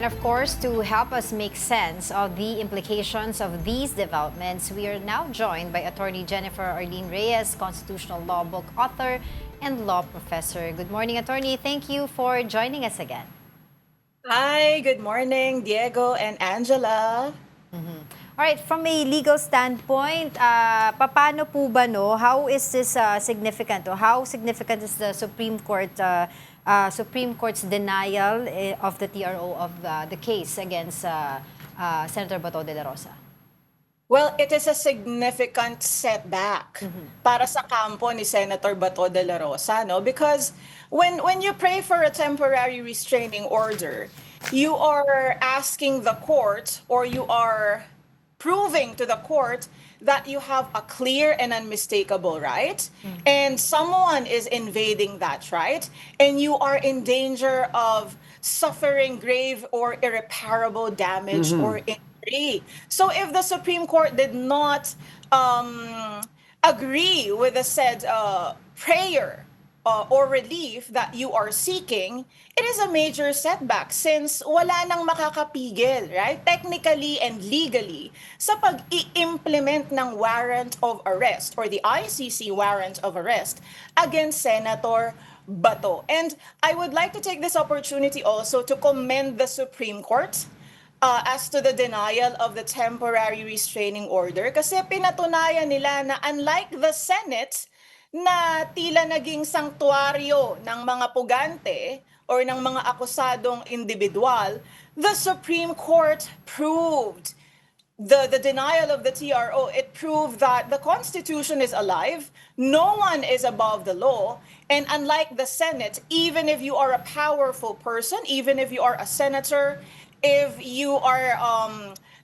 And of course, to help us make sense of the implications of these developments, we are now joined by Attorney Jennifer Arlene Reyes, constitutional law book author and law professor. Good morning, Attorney. Thank you for joining us again. Hi, good morning, Diego and Angela. All right, from a legal standpoint, paano po ba, no? How is this significant? O how significant is the Supreme Court's denial of the TRO of the case against Senator Bato de la Rosa? Well, it is a significant setback para sa kampo ni Senator Bato de la Rosa, no? Because when you pray for a temporary restraining order, you are asking the court, or you are proving to the court that you have a clear and unmistakable right, and someone is invading that right, and you are in danger of suffering grave or irreparable damage or injury. So if the Supreme Court did not agree with the said prayer or relief that you are seeking, it is a major setback since wala nang makakapigil, right? Technically and legally, sa pag-i-implement ng warrant of arrest or the ICC warrant of arrest against Senator Bato. And I would like to take this opportunity also to commend the Supreme Court as to the denial of the temporary restraining order, kasi pinatunayan nila na unlike the Senate na tila naging sanktuaryo ng mga pugante or ng mga akusadong individual, the Supreme Court proved the denial of the TRO. It proved that the Constitution is alive, no one is above the law, and unlike the Senate, even if you are a powerful person, even if you are a senator, if you are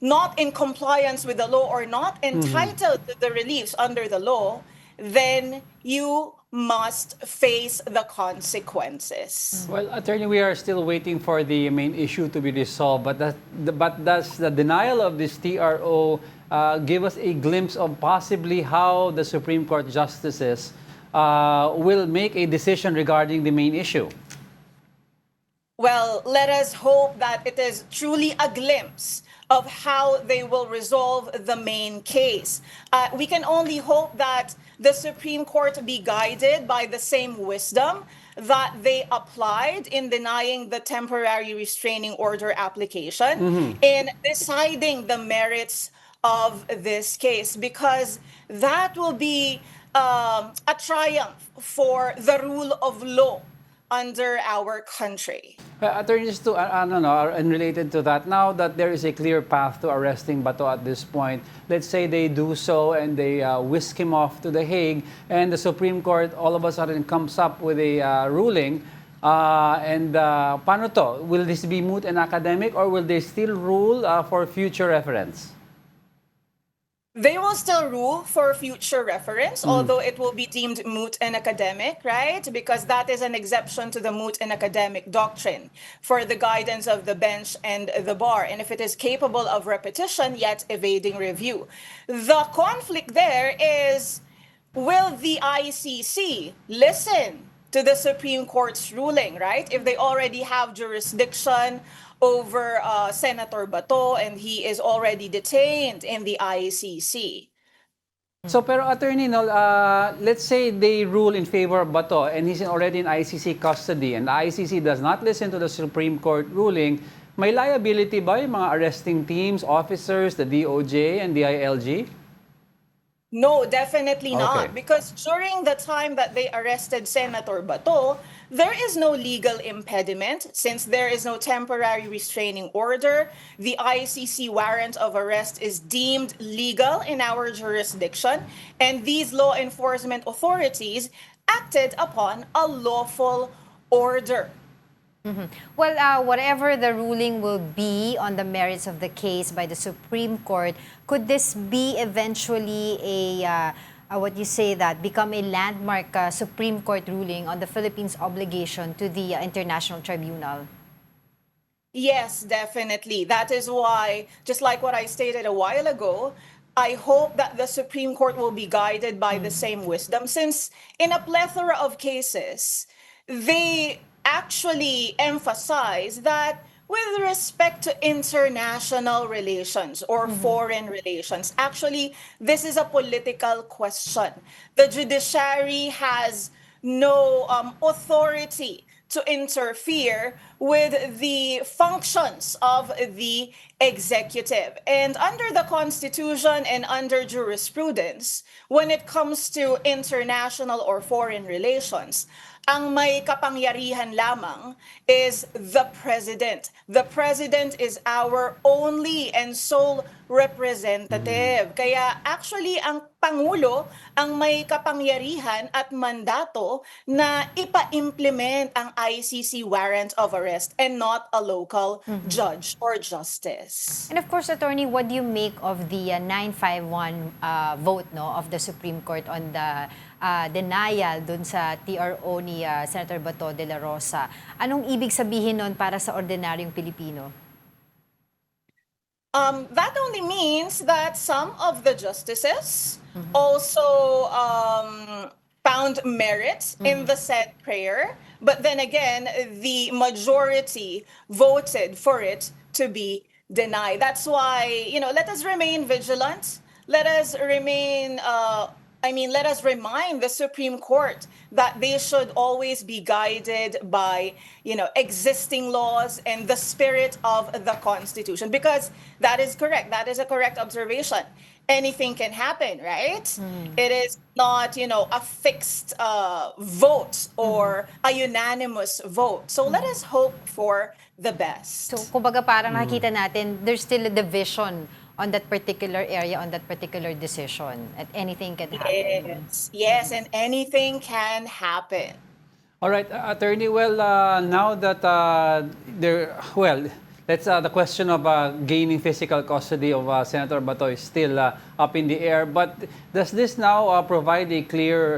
not in compliance with the law or not entitled to the reliefs under the law, then you must face the consequences. Well, Attorney, we are still waiting for the main issue to be resolved, but does the denial of this TRO give us a glimpse of possibly how the Supreme Court justices will make a decision regarding the main issue? Well, let us hope that it is truly a glimpse of how they will resolve the main case. We can only hope that the Supreme Court be guided by the same wisdom that they applied in denying the temporary restraining order application in deciding the merits of this case, because that will be a triumph for the rule of law under our country. Attorneys, to and related to that, now that there is a clear path to arresting Bato at this point, let's say they do so and they whisk him off to The Hague, and the Supreme Court all of a sudden comes up with a ruling. Paano to? Will this be moot and academic, or will they still rule for future reference? They will still rule for future reference, although it will be deemed moot and academic, right? Because that is an exception to the moot and academic doctrine for the guidance of the bench and the bar. And if it is capable of repetition, yet evading review. The conflict there is, will the ICC listen to the Supreme Court's ruling, right? If they already have jurisdiction over Senator Bato and he is already detained in the ICC. So, pero Attorney, no, let's say they rule in favor of Bato and he's already in ICC custody and the ICC does not listen to the Supreme Court ruling, may liability ba yung mga arresting teams, officers, the DOJ and the ILG? No, definitely not. Okay. Because during the time that they arrested Senator Bato, there is no legal impediment since there is no temporary restraining order. The ICC warrant of arrest is deemed legal in our jurisdiction, and these law enforcement authorities acted upon a lawful order. Well, whatever the ruling will be on the merits of the case by the Supreme Court, could this be eventually become a landmark Supreme Court ruling on the Philippines' obligation to the International Tribunal? Yes, definitely. That is why, just like what I stated a while ago, I hope that the Supreme Court will be guided by the same wisdom, since in a plethora of cases, they actually emphasize that with respect to international relations or foreign relations. Actually, this is a political question. The judiciary has no authority to interfere with the functions of the executive. And under the Constitution and under jurisprudence, when it comes to international or foreign relations, ang may kapangyarihan lamang is the president. The president is our only and sole representative. Kaya actually ang Pangulo ang may kapangyarihan at mandato na ipa-implement ang ICC warrant of arrest and not a local judge or justice. And of course, Attorney, what do you make of the 951 vote of the Supreme Court on the denial dun sa TRO ni Senator Bato de la Rosa? Anong ibig sabihin nun para sa ordinaryong Pilipino? That only means that some of the justices also found merit in the said prayer, but then again, the majority voted for it to be denied. That's why, let us remain vigilant. Let us remain let us remind the Supreme Court that they should always be guided by, existing laws and the spirit of the Constitution. Because that is correct. That is a correct observation. Anything can happen, right? It is not, a fixed vote or a unanimous vote. So let us hope for the best. So, kumbaga parang nakikita natin, there's still a division on that particular area, on that particular decision. And anything can happen. Yes, and anything can happen. All right, Attorney, well, now that the question of gaining physical custody of Senator Bato is still up in the air. But does this now provide a clear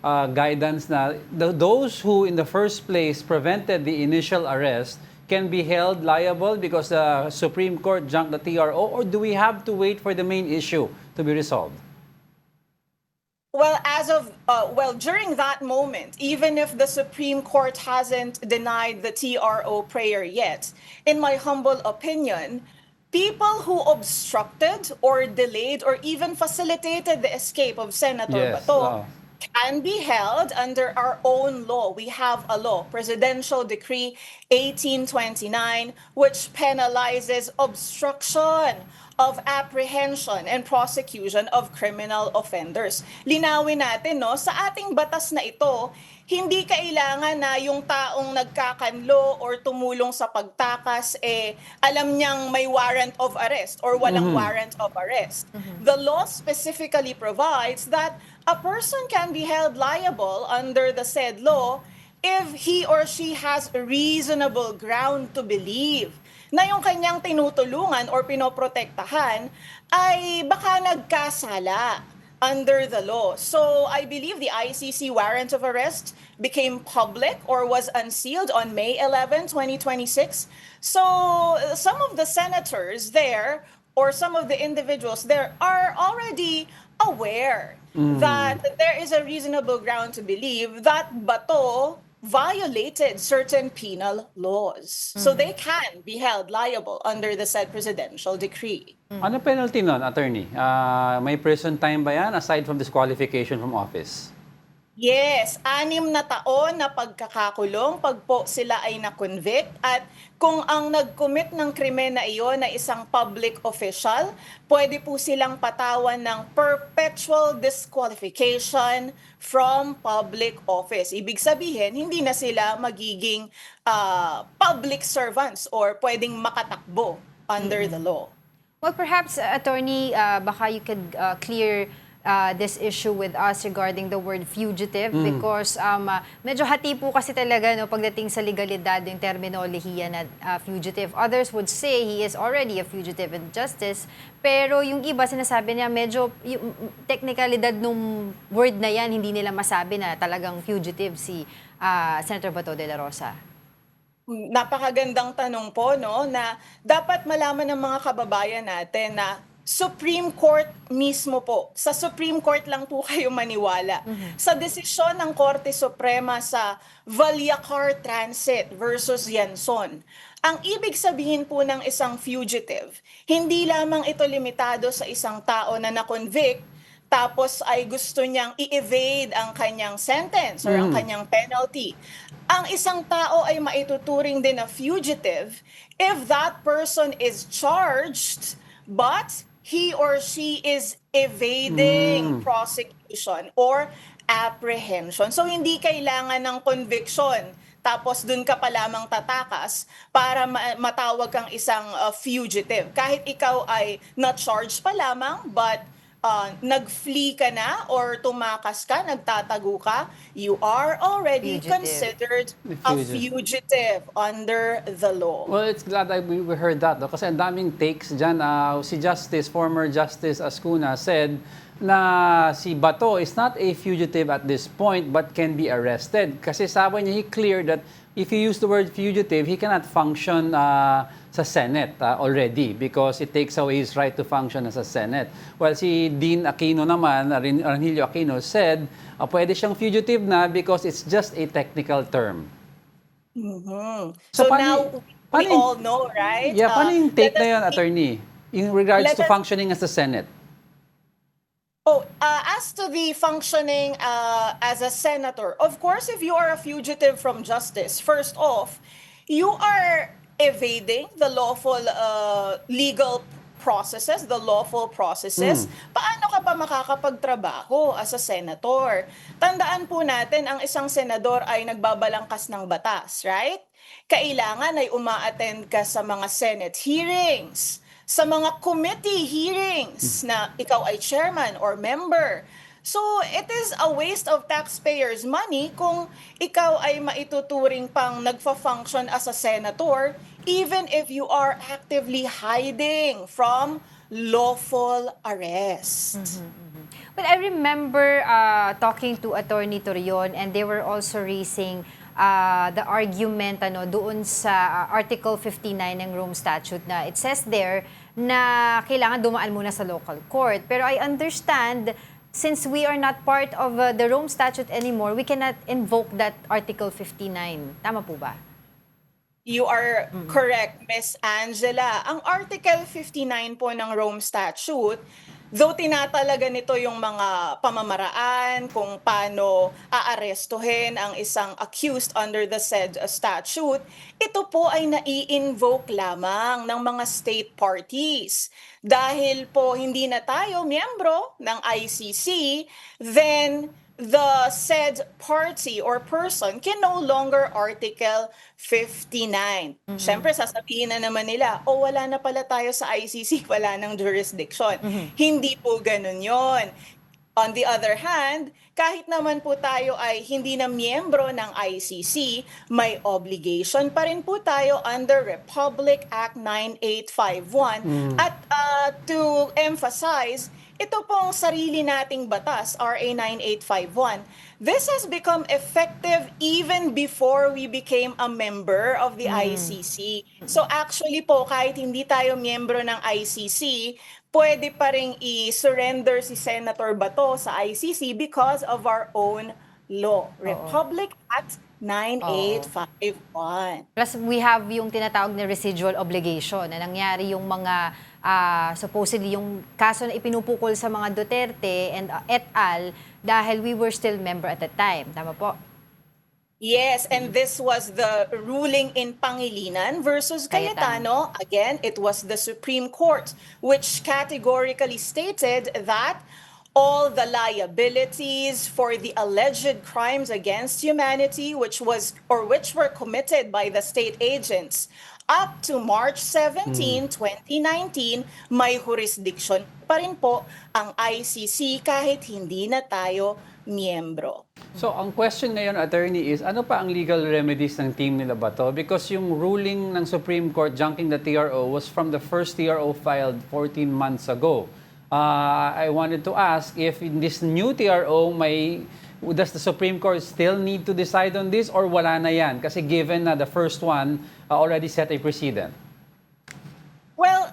guidance na those who in the first place prevented the initial arrest can be held liable because the Supreme Court junked the TRO, or do we have to wait for the main issue to be resolved? Well, during that moment, even if the Supreme Court hasn't denied the TRO prayer yet, in my humble opinion, people who obstructed or delayed or even facilitated the escape of Senator Bato can be held under our own law. We have a law, Presidential Decree 1829, which penalizes obstruction of apprehension and prosecution of criminal offenders. Linawin natin, sa ating batas na ito, hindi kailangan na yung taong nagkakanlo or tumulong sa pagtakas, alam niyang may warrant of arrest or walang warrant of arrest. The law specifically provides that a person can be held liable under the said law if he or she has reasonable ground to believe na yung kanyang tinutulungan or pinoprotektahan ay baka nagkasala under the law. So I believe the ICC warrant of arrest became public or was unsealed on May 11, 2026. So some of the senators there or some of the individuals there are already aware that there is a reasonable ground to believe that Bato violated certain penal laws. So they can be held liable under the said presidential decree. Ano penalty nun, Attorney? May prison time ba yan aside from disqualification from office? Yes, 6 na taon na pagkakakulong pag po sila ay na-convict, at kung ang nag-commit ng krimen na iyon na isang public official, pwede po silang patawan ng perpetual disqualification from public office. Ibig sabihin, hindi na sila magiging public servants or pwedeng makatakbo under the law. Well, perhaps, Attorney, baka you could clear this issue with us regarding the word fugitive because medyo hati po kasi talaga pagdating sa legalidad yung terminolohiya na fugitive. Others would say he is already a fugitive in justice, pero yung iba sinasabi niya medyo yung technicalidad nung word na yan hindi nila masabi na talagang fugitive si Senator Bato de la Rosa. Napakagandang tanong po, na dapat malaman ng mga kababayan natin na Supreme Court mismo po. Sa Supreme Court lang po kayo maniwala. Sa desisyon ng Korte Suprema sa Valyacar Transit versus Yanson, Ang ibig sabihin po ng isang fugitive, hindi lamang ito limitado sa isang tao na na-convict tapos ay gusto niyang i-evade ang kanyang sentence or ang kanyang penalty. Ang isang tao ay maituturing din na fugitive if that person is charged but he or she is evading prosecution or apprehension. So hindi kailangan ng conviction tapos dun ka pa lamang tatakas para matawag kang isang fugitive. Kahit ikaw ay na-charged pa lamang but nag-flee ka na or tumakas ka, nagtatago ka, you are already Fugitive. considered a fugitive under the law. Well, it's glad that we heard that. No? Kasi ang daming takes dyan. Si former Justice Ascuna said na si Bato is not a fugitive at this point but can be arrested. Kasi sabi niya, he cleared that if you use the word fugitive, he cannot function sa Senate already because it takes away his right to function as a Senate. Well, si Dean Aquino naman, Arnilio Aquino, said pwede siyang fugitive na because it's just a technical term. So now, we all know, right? Yeah, paano yung take that na yun, attorney, in regards to functioning as a Senate? As to the functioning as a senator, of course, if you are a fugitive from justice, first off, you are evading the lawful legal processes, the lawful processes. Paano ka pa makakapagtrabaho as a senator? Tandaan po natin, ang isang senador ay nagbabalangkas ng batas, right? Kailangan ay uma-attend ka sa mga Senate hearings, sa mga committee hearings na ikaw ay chairman or member. So, it is a waste of taxpayers' money kung ikaw ay maituturing pang nagfa-function as a senator even if you are actively hiding from lawful arrest. Well, I remember talking to Attorney Torion and they were also raising the argument doon sa Article 59 ng Rome Statute na it says there na kailangan dumaan muna sa local court. Pero I understand, since we are not part of the Rome Statute anymore, we cannot invoke that Article 59. Tama po ba? You are correct, Miss Angela. Ang Article 59 po ng Rome Statute, though tinatalaga nito yung mga pamamaraan kung paano aarestuhin ang isang accused under the said statute, ito po ay nai-invoke lamang ng mga state parties. Dahil po hindi na tayo miyembro ng ICC, then the said party or person can no longer Article 59. Siyempre, sasabihin na naman nila, wala na pala tayo sa ICC, wala nang jurisdiction. Hindi po ganun yon. On the other hand, kahit naman po tayo ay hindi na miyembro ng ICC, may obligation pa rin po tayo under Republic Act 9851. At to emphasize, ito pong sarili nating batas, RA 9851, this has become effective even before we became a member of the ICC. So actually po, kahit hindi tayo miyembro ng ICC, pwede pa rin i-surrender si Senator Bato sa ICC because of our own law, Republic Act 9851. Plus, we have yung tinatawag na residual obligation na nangyari yung mga supposedly yung kaso na ipinupukol sa mga Duterte and et al. Dahil we were still member at the time. Tama po? Yes, and this was the ruling in Pangilinan versus Cayetano. Again, it was the Supreme Court which categorically stated that all the liabilities for the alleged crimes against humanity which were committed by the state agents up to March 17, 2019, may jurisdiction pa rin po ang ICC kahit hindi na tayo miyembro. So, ang question ngayon, attorney, is ano pa ang legal remedies ng team nila Bato? Because yung ruling ng Supreme Court junking the TRO was from the first TRO filed 14 months ago. I wanted to ask if in this new TRO, does the Supreme Court still need to decide on this or wala na yan? Kasi given na the first one already set a precedent. Well,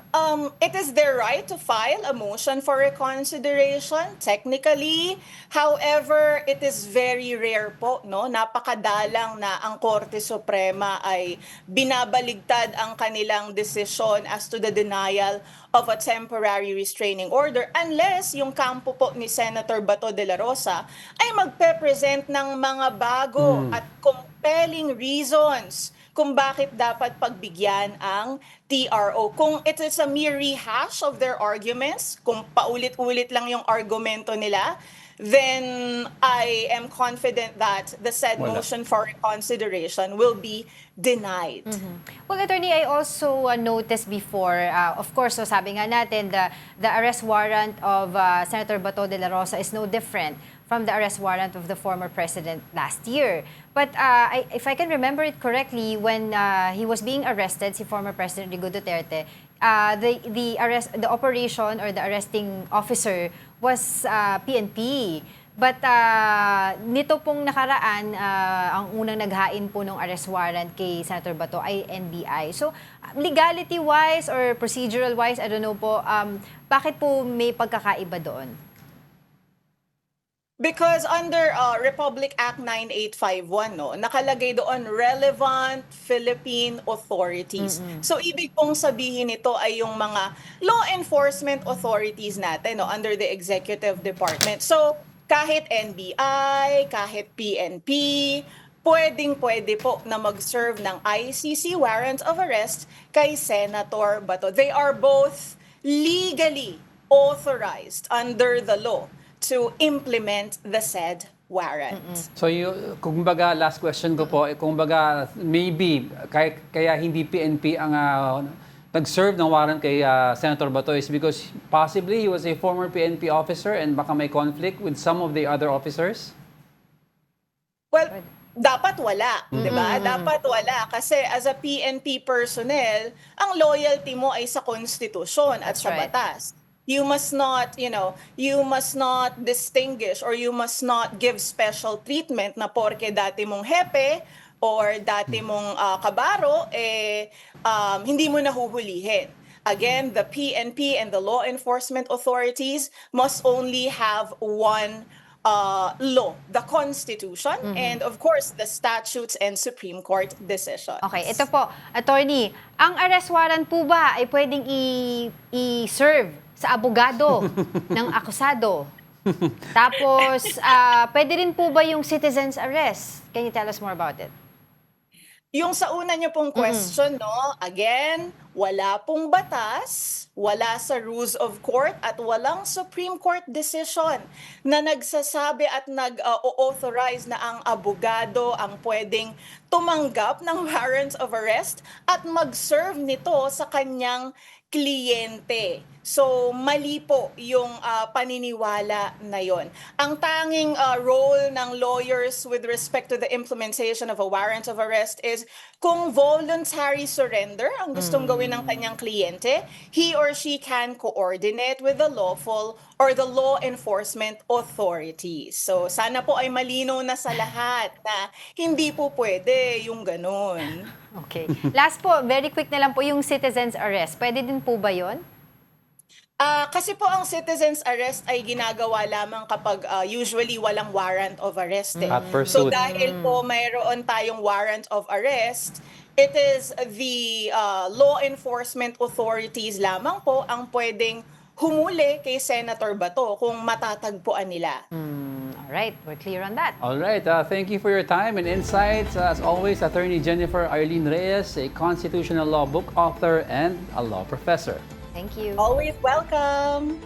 It is their right to file a motion for reconsideration, technically. However, it is very rare po, no? Napakadalang na ang Korte Suprema ay binabaligtad ang kanilang desisyon as to the denial of a temporary restraining order unless yung kampo po ni Senator Bato de la Rosa ay magpe-present ng mga bago at compelling reasons kung bakit dapat pagbigyan ang TRO. Kung it is a mere rehash of their arguments, kung paulit-ulit lang yung argumento nila, then I am confident that the said Wala. motion for reconsideration will be denied. Well, Attorney, I also noticed before, of course, so sabi nga natin, the arrest warrant of Senator Bato de la Rosa is no different from the arrest warrant of the former president last year. But if I can remember it correctly, when he was being arrested, si former President Rodrigo Duterte, the operation or the arresting officer was PNP. But nito pong nakaraan, ang unang naghain po ng arrest warrant kay Senator Bato ay NBI. So, legality-wise or procedural-wise, I don't know po, bakit po may pagkakaiba doon? Because under Republic Act 9851, no, nakalagay doon relevant Philippine authorities. So ibig pong sabihin nito ay yung mga law enforcement authorities natin, no, under the executive department. So kahit NBI, kahit PNP, pwede po na mag-serve ng ICC warrant of arrest kay Senator Bato. They are both legally authorized under the law to implement the said warrant. So, kumbaga, last question ko po, kumbaga, maybe, kaya hindi PNP ang nag-serve ng warrant kay Senator Bato is because possibly he was a former PNP officer and baka may conflict with some of the other officers? Well, dapat wala, di ba? Dapat wala. Kasi as a PNP personnel, ang loyalty mo ay sa konstitusyon at That's sa right. batas. You must not, you must not distinguish or you must not give special treatment na porke dati mong hepe or dati mong kabaro, hindi mo nahuhulihin. Again, the PNP and the law enforcement authorities must only have one law, the Constitution, and of course, the statutes and Supreme Court decisions. Okay, ito po, Attorney, ang arrest warrant po ba ay pwedeng i-serve sa abogado ng akusado? Tapos, pwede rin po ba yung citizen's arrest? Can you tell us more about it? Yung sa una niyo pong question, no, again, wala pong batas, wala sa rules of court at walang Supreme Court decision na nagsasabi at nag-authorize na ang abogado ang pwedeng tumanggap ng warrant of arrest at mag-serve nito sa kanyang kliyente. So, mali po yung paniniwala na yon. Ang tanging role ng lawyers with respect to the implementation of a warrant of arrest is kung voluntary surrender ang gustong gawin ng kanyang kliyente, he or she can coordinate with the lawful or the law enforcement authorities. So, sana po ay malinaw na sa lahat na hindi po pwede yung ganun. Okay. Last po, very quick na lang po, yung citizen's arrest. Pwede din po ba yon? Kasi po ang citizen's arrest ay ginagawa lamang kapag usually walang warrant of arrest. At So pursuit. dahil po mayroon tayong warrant of arrest, it is the law enforcement authorities lamang po ang pwedeng humuli kay Senator Bato kung matatagpuan nila. Alright, we're clear on that. All right, thank you for your time and insights. As always, Attorney Jennifer Arlene Reyes, a constitutional law book author and a law professor. Thank you. Always welcome!